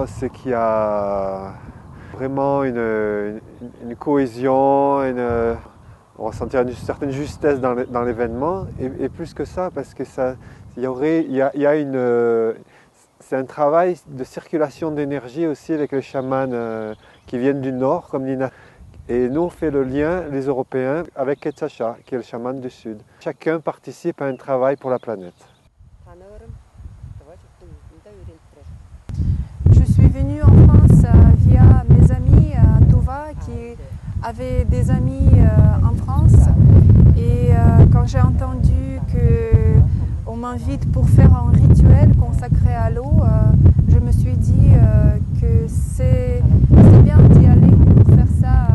C'est qu'il y a vraiment une cohésion, on va sentir une certaine justesse dans l'événement, et plus que ça, parce que c'est un travail de circulation d'énergie aussi avec les chamans qui viennent du nord, comme Nina. Et nous, on fait le lien, les Européens, avec Quetzalcha, qui est le chaman du sud. Chacun participe à un travail pour la planète. Je suis venue en France via mes amis à Tova qui avaient des amis en France. Et quand j'ai entendu qu'on m'invite pour faire un rituel consacré à l'eau, je me suis dit que c'est bien d'y aller pour faire ça,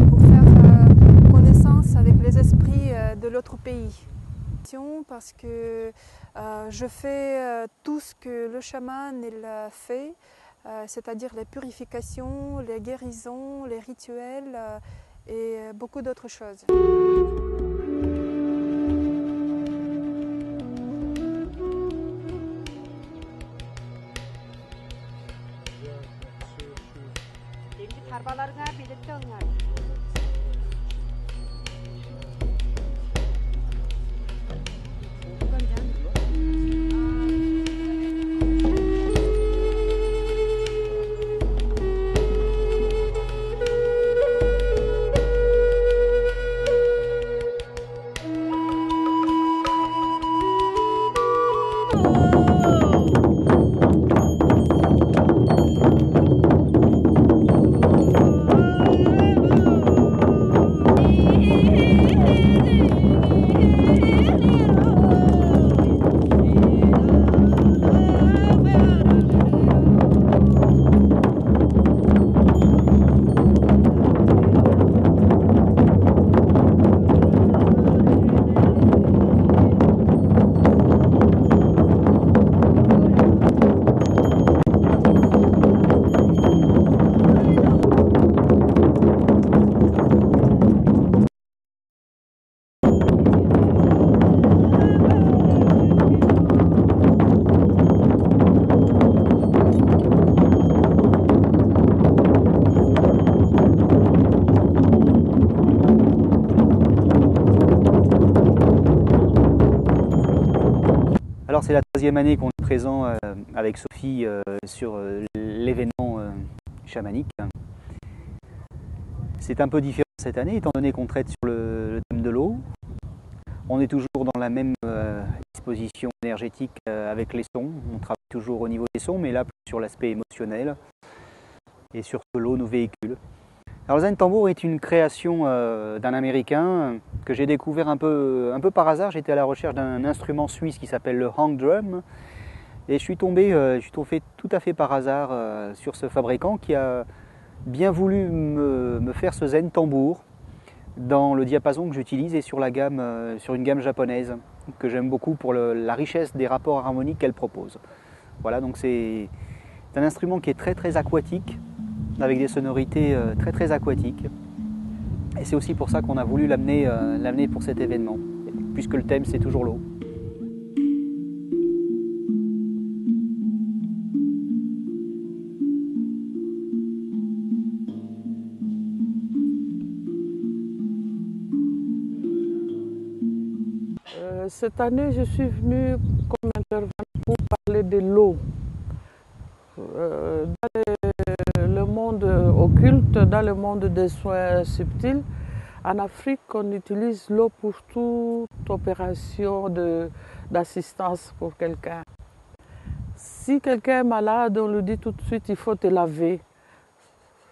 pour faire connaissance avec les esprits de l'autre pays. Parce que je fais tout ce que le chaman il fait, c'est-à-dire les purifications, les guérisons, les rituels et beaucoup d'autres choses. Alors c'est la 3e année qu'on est présent avec Sophie sur l'événement chamanique. C'est un peu différent cette année étant donné qu'on traite sur le thème de l'eau. On est toujours dans la même disposition énergétique avec les sons. On travaille toujours au niveau des sons, mais là plus sur l'aspect émotionnel et sur l'eau nous véhicule. Alors le Zen Tambour est une création d'un Américain que j'ai découvert un peu par hasard. J'étais à la recherche d'un instrument suisse qui s'appelle le hang drum et je suis tombé tout à fait par hasard sur ce fabricant qui a bien voulu me faire ce Zen Tambour dans le diapason que j'utilise et sur une gamme japonaise que j'aime beaucoup pour la richesse des rapports harmoniques qu'elle propose. Voilà, donc c'est un instrument qui est très aquatique, avec des sonorités très aquatiques. Et c'est aussi pour ça qu'on a voulu l'amener pour cet événement, puisque le thème c'est toujours l'eau. Cette année, je suis venue comme intervenante pour parler de l'eau. Dans le monde occulte, dans le monde des soins subtils, en Afrique, on utilise l'eau pour toute opération d'assistance pour quelqu'un. Si quelqu'un est malade, on lui dit tout de suite il faut te laver.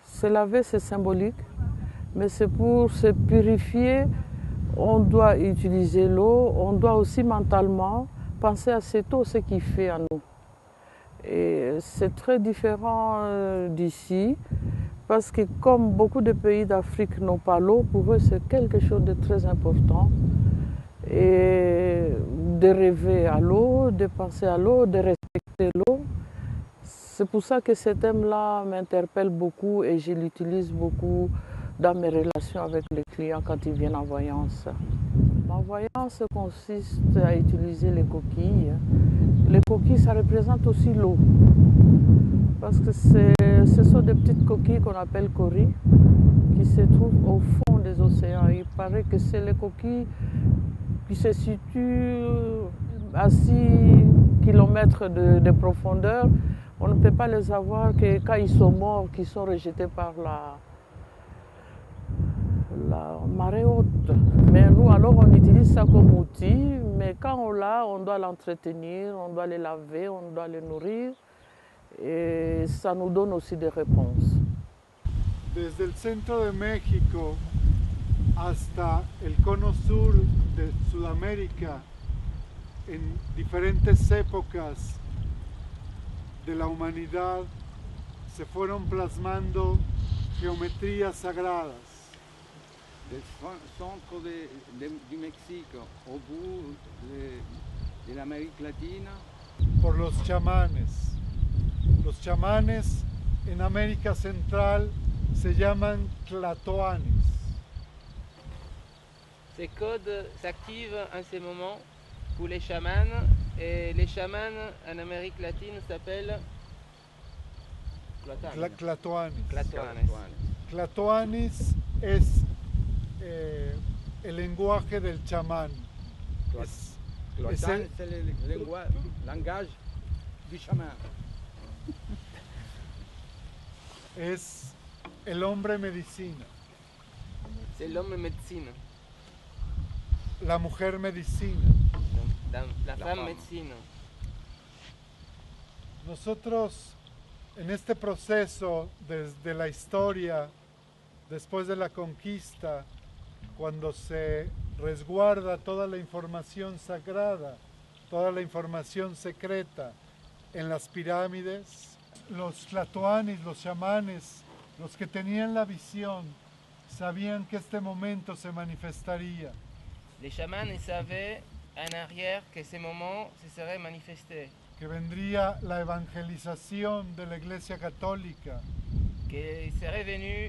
Se laver, c'est symbolique, mais c'est pour se purifier. On doit utiliser l'eau, on doit aussi mentalement penser à cette eau, ce qu'il fait à nous. Et c'est très différent d'ici, parce que comme beaucoup de pays d'Afrique n'ont pas l'eau, pour eux c'est quelque chose de très important. Et de rêver à l'eau, de penser à l'eau, de respecter l'eau. C'est pour ça que ce thème-là m'interpelle beaucoup et je l'utilise beaucoup dans mes relations avec les clients quand ils viennent en voyance. Ma voyance consiste à utiliser les coquilles. Les coquilles, ça représente aussi l'eau. parce que ce sont des petites coquilles qu'on appelle coris qui se trouvent au fond des océans. Il paraît que c'est les coquilles qui se situent à 6 km de profondeur. On ne peut pas les avoir que quand ils sont morts, qu'ils sont rejetés par la marée haute. Mais nous, alors, on utilise ça comme outil, mais quand on l'a, on doit l'entretenir, on doit les laver, on doit les nourrir, et ça nous donne aussi des réponses. Desde el centro de México hasta el cono sur de Sudamérica, en diferentes épocas de la humanidad, se fueron plasmando geometrías sagradas. Del centro du Mexique au bout de la América Latina. Por los chamanes. Los chamanes en América Central se llaman tlatoanes. Ces codes s'activent en ce moment pour les chamans et les chamans en Amérique latine s'appellent Tlatoanes. Tlatoanes. Tlatoanes es el lenguaje del chamán. C'est le langage du chaman. Es el hombre medicina. C'est l'homme médecine. La mujer medicina. La femme médecine. Nosotros en este proceso desde la historia, después de la conquista, cuando se resguarda toda la información sagrada, toda la información secreta en las pirámides, los tlatoanes, los chamanes, los que tenían la visión, sabían que este momento se manifestaría. Les chamans savaient en arrière que ce moment se serait manifesté. Que vendría la evangelización de la Iglesia Católica. Que serait venu